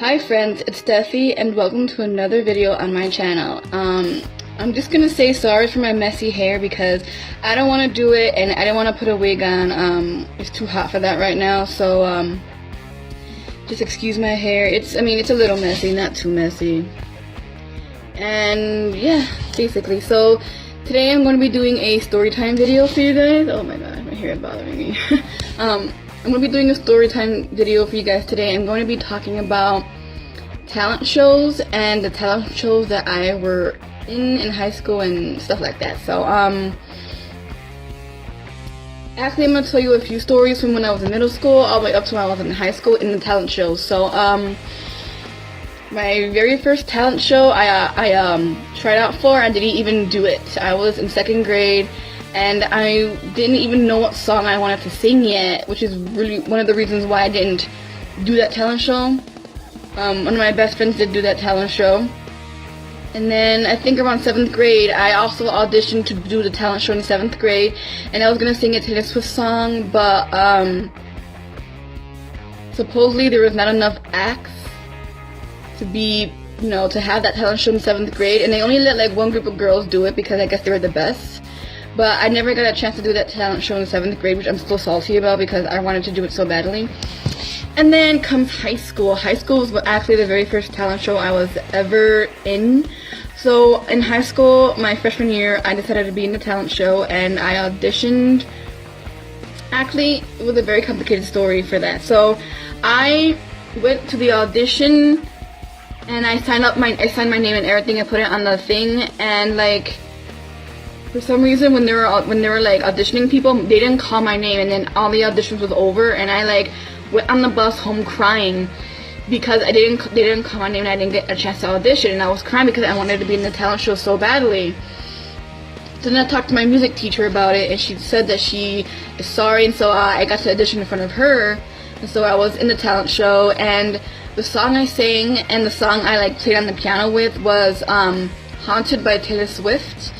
Hi friends, it's Steffi and welcome to another video on my channel. I'm just gonna say sorry for my messy hair because I don't want to do it and I don't want to put a wig on. It's too hot for that right now, so just excuse my hair. It's a little messy, not too messy. And yeah, basically, so today I'm going to be doing a story time video for you guys. Oh my god, my hair is bothering me. I'm going to be doing a story time video for you guys today. I'm going to be talking about talent shows and the talent shows that I were in high school and stuff like that. So actually I'm going to tell you a few stories from when I was in middle school all the way up to when I was in high school in the talent shows. So my very first talent show I tried out for, I didn't even do it. I was in second grade and I didn't even know what song I wanted to sing yet, which is really one of the reasons why I didn't do that talent show. One of my best friends did do that talent show. And then I think around 7th grade, I also auditioned to do the talent show in 7th grade. And I was going to sing a Taylor Swift song, but supposedly there was not enough acts to be, to have that talent show in 7th grade. And they only let like one group of girls do it because I guess they were the best. But I never got a chance to do that talent show in 7th grade, which I'm still salty about because I wanted to do it so badly. And then comes high school. High school was actually the very first talent show I was ever in. So in high school, my freshman year, I decided to be in the talent show and I auditioned. Actually, it was a very complicated story for that. So I went to the audition and I signed my name and everything. I put it on the thing, and like, for some reason, when they were like auditioning people, they didn't call my name, and then all the auditions was over, and I like went on the bus home crying because they didn't call my name and I didn't get a chance to audition, and I was crying because I wanted to be in the talent show so badly. So then I talked to my music teacher about it, and she said that she is sorry, and so I got to audition in front of her, and so I was in the talent show, and the song I sang and the song I like played on the piano with was "Haunted" by Taylor Swift.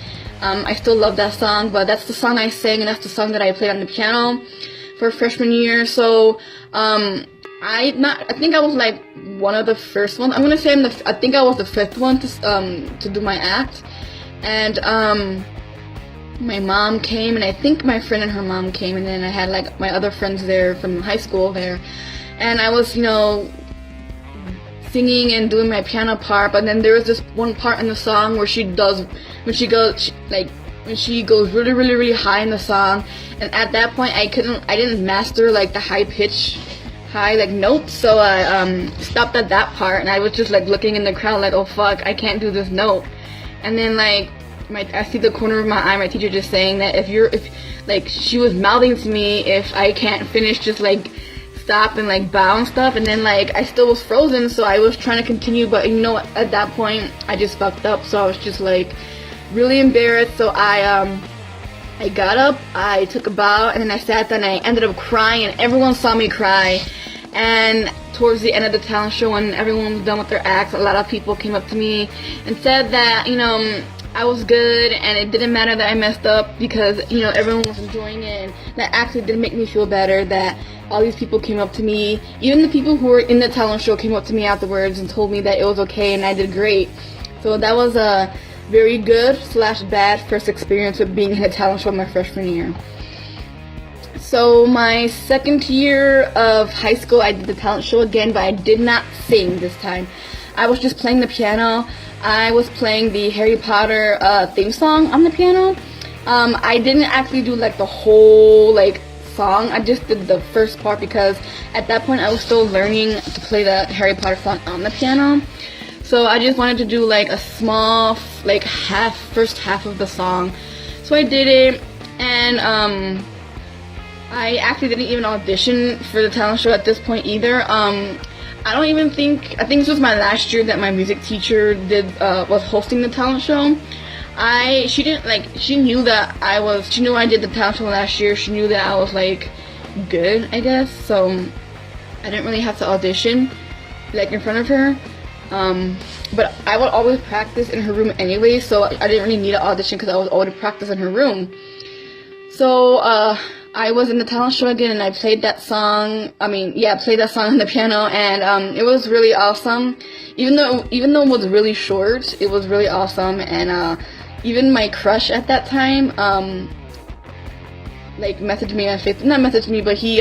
I still love that song, but that's the song I sang and that's the song that I played on the piano for freshman year. So I think I was like one of the first ones. I'm gonna say I think I was the 5th one to do my act. And my mom came, and I think my friend and her mom came, and then I had like my other friends there from high school there, and I was singing and doing my piano part. But then there was this one part in the song where she goes really, really, really high in the song, and at that point I didn't master like the high notes, so I stopped at that part, and I was just like looking in the crowd like, oh fuck, I can't do this note. And then like I see the corner of my eye, my teacher just saying that if she was mouthing to me if I can't finish, just like stop and like bow and stuff. And then like I still was frozen, so I was trying to continue, but at that point I just fucked up, so I was just like really embarrassed. So I got up, I took a bow, and then I sat there and I ended up crying, and everyone saw me cry. And towards the end of the talent show, when everyone was done with their acts, a lot of people came up to me and said that I was good and it didn't matter that I messed up because everyone was enjoying it, and that actually did make me feel better that all these people came up to me. Even the people who were in the talent show came up to me afterwards and told me that it was okay and I did great. So that was a very good / bad first experience with being in a talent show my freshman year. So my second year of high school, I did the talent show again, but I did not sing this time. I was just playing the piano. I was playing the Harry Potter theme song on the piano. I didn't actually do like the whole like song. I just did the first part because at that point I was still learning to play the Harry Potter song on the piano. So I just wanted to do like a small like first half of the song. So I did it, and I actually didn't even audition for the talent show at this point either. I think this was my last year that my music teacher was hosting the talent show. She knew I did the talent show last year. She knew that I was like good, I guess. So I didn't really have to audition like in front of her. But I would always practice in her room anyway, so I didn't really need an audition because I was already practicing in her room. So, I was in the talent show again, and I played that song. Played that song on the piano, and it was really awesome. Even though it was really short, it was really awesome. And even my crush at that time, messaged me on Facebook. Not messaged me, but he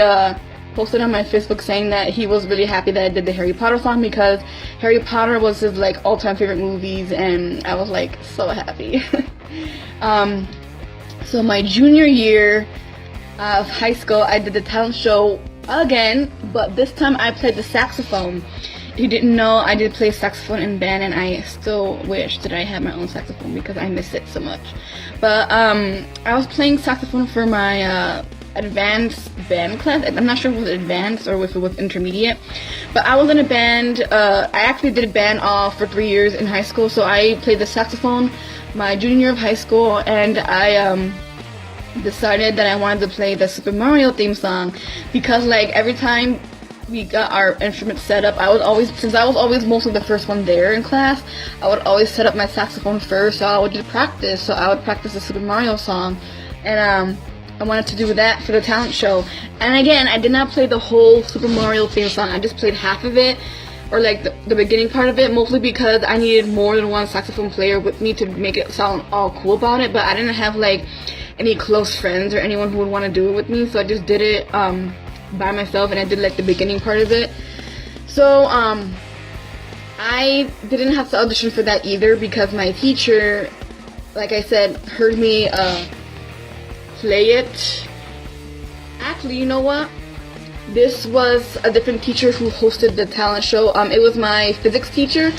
posted on my Facebook saying that he was really happy that I did the Harry Potter song, because Harry Potter was his all-time favorite movies, and I was so happy. So my junior year of high school, I did the talent show again, but this time I played the saxophone. If you didn't know, I did play saxophone in band, and I still wish that I had my own saxophone because I miss it so much. But I was playing saxophone for my advanced band class. I'm not sure if it was advanced or if it was intermediate, but I was in a band. I actually did band all for 3 years in high school, so I played the saxophone my junior year of high school, and I decided that I wanted to play the Super Mario theme song, because every time we got our instruments set up, since I was always mostly the first one there in class, I would always set up my saxophone first, so I would just practice. So I would practice the Super Mario song, and I wanted to do that for the talent show. And again, I did not play the whole Super Mario theme song. I just played half of it, or the beginning part of it, mostly because I needed more than one saxophone player with me to make it sound all cool about it. But I didn't have any close friends or anyone who would want to do it with me, so I just did it by myself, and I did the beginning part of it. So I didn't have to audition for that either, because my teacher, like I said, heard me play it. Actually, you know what? This was a different teacher who hosted the talent show. It was my physics teacher.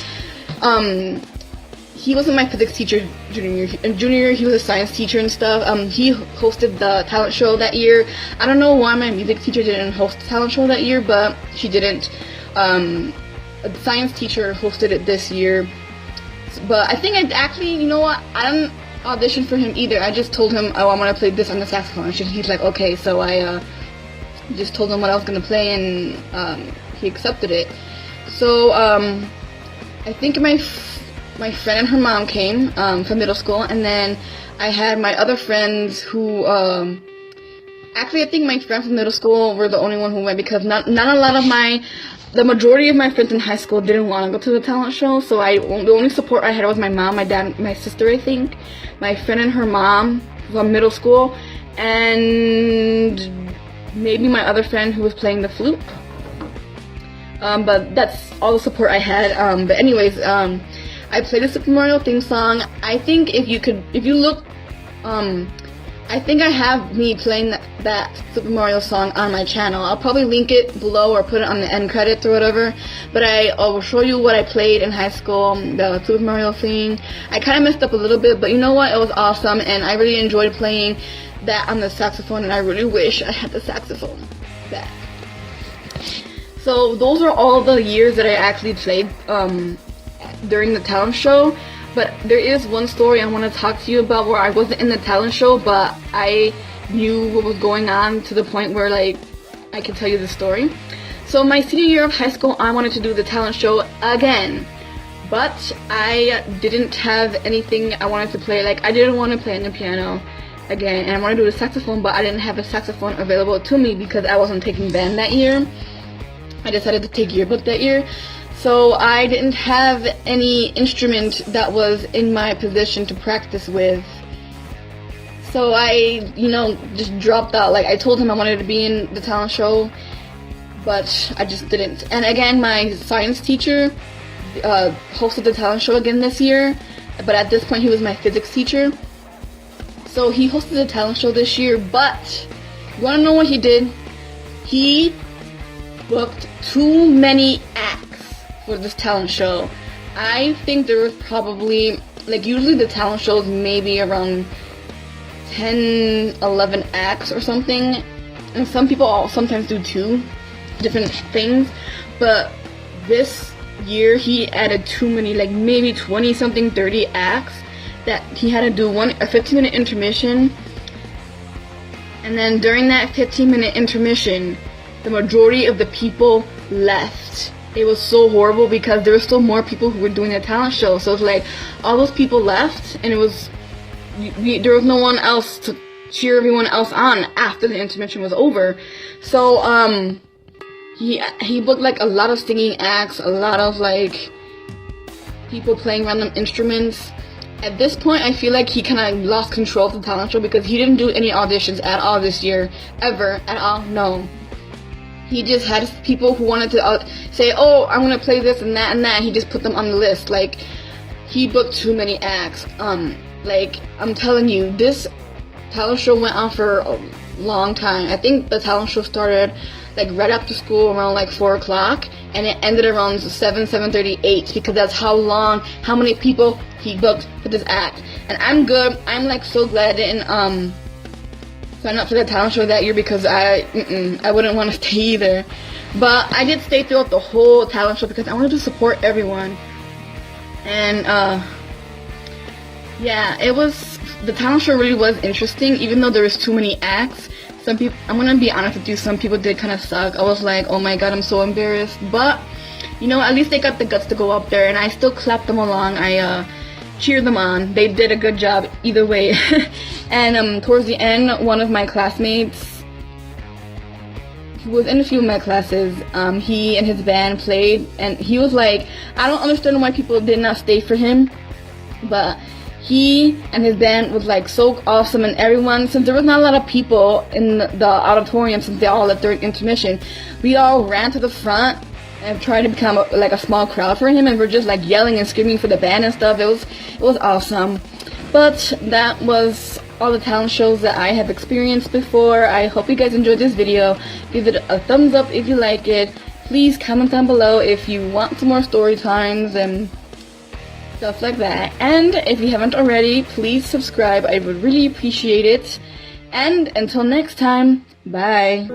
He wasn't my physics teacher junior year. In junior year, he was a science teacher and stuff. He hosted the talent show that year. I don't know why my music teacher didn't host the talent show that year, but she didn't. A science teacher hosted it this year. But I think you know what? I didn't audition for him either. I just told him, oh, I want to play this on the saxophone. He's like, okay. So I just told him what I was going to play, and he accepted it. So I think my friend and her mom came from middle school, and then I had my other friends who, actually I think my friends from middle school were the only one who went, because not a lot of the majority of my friends in high school didn't want to go to the talent show, so the only support I had was my mom, my dad, my sister, I think, my friend and her mom from middle school, and maybe my other friend who was playing the flute. But that's all the support I had. But anyways, I played the Super Mario theme song. I think if you look, I think I have me playing that Super Mario song on my channel. I'll probably link it below or put it on the end credits or whatever. But I will show you what I played in high school, the Super Mario thing. I kind of messed up a little bit, but you know what? It was awesome, and I really enjoyed playing that on the saxophone, and I really wish I had the saxophone back. So those are all the years that I actually played during the talent show. But there is one story I want to talk to you about where I wasn't in the talent show, but I knew what was going on to the point where I could tell you the story. So my senior year of high school, I wanted to do the talent show again, but I didn't have anything I wanted to play. I didn't want to play on the piano again, and I wanted to do the saxophone, but I didn't have a saxophone available to me because I wasn't taking band that year. I decided to take yearbook that year. So I didn't have any instrument that was in my position to practice with. So I, just dropped out. I told him I wanted to be in the talent show, but I just didn't. And again, my science teacher hosted the talent show again this year, but at this point he was my physics teacher. So he hosted the talent show this year, but you wanna know what he did? He booked too many acts for this talent show. I think there was probably, usually the talent shows maybe around 10, 11 acts or something. And some people sometimes do 2 different things. But this year he added too many, maybe 20 something, 30 acts, that he had to do a 15-minute intermission. And then during that 15-minute intermission, the majority of the people left. It was so horrible because there were still more people who were doing the talent show. So it's all those people left, and it was there was no one else cheer everyone else on after the intermission was over. So he booked like a lot of singing acts, a lot of like people playing random instruments. At this point, I feel like he kind of lost control of the talent show because he didn't do any auditions at all this year, ever, at all. No, he just had people who wanted to say, "Oh, I'm gonna play this and that and that." He just put them on the list. Like, he booked too many acts. Like, I'm telling you, this talent show went on for a long time. I think the talent show started like right after school around like 4 o'clock, and it ended around 7:38, because that's how many people he booked for this act. And I'm like so glad I didn't sign up for the talent show that year, because I wouldn't want to stay either. But I did stay throughout the whole talent show because I wanted to support everyone. And yeah, the talent show really was interesting, even though there was too many acts. Some people, I'm gonna be honest with you, some people did kind of suck. I was like, oh my god, I'm so embarrassed. But you know, at least they got the guts to go up there, and I still clapped them along. I cheered them on. They did a good job either way. And towards the end, one of my classmates, who was in a few of my classes, he and his band played, and he was like, I don't understand why people did not stay for him, but he and his band was like so awesome, and everyone, since there was not a lot of people in the auditorium, since they all left during intermission, we all ran to the front and tried to become like a small crowd for him, and we're just like yelling and screaming for the band and stuff. It was awesome. But that was all the talent shows that I have experienced before. I hope you guys enjoyed this video. Give it a thumbs up if you like it. Please comment down below if you want some more story times and stuff like that. And if you haven't already, please subscribe. I would really appreciate it. And until next time, bye.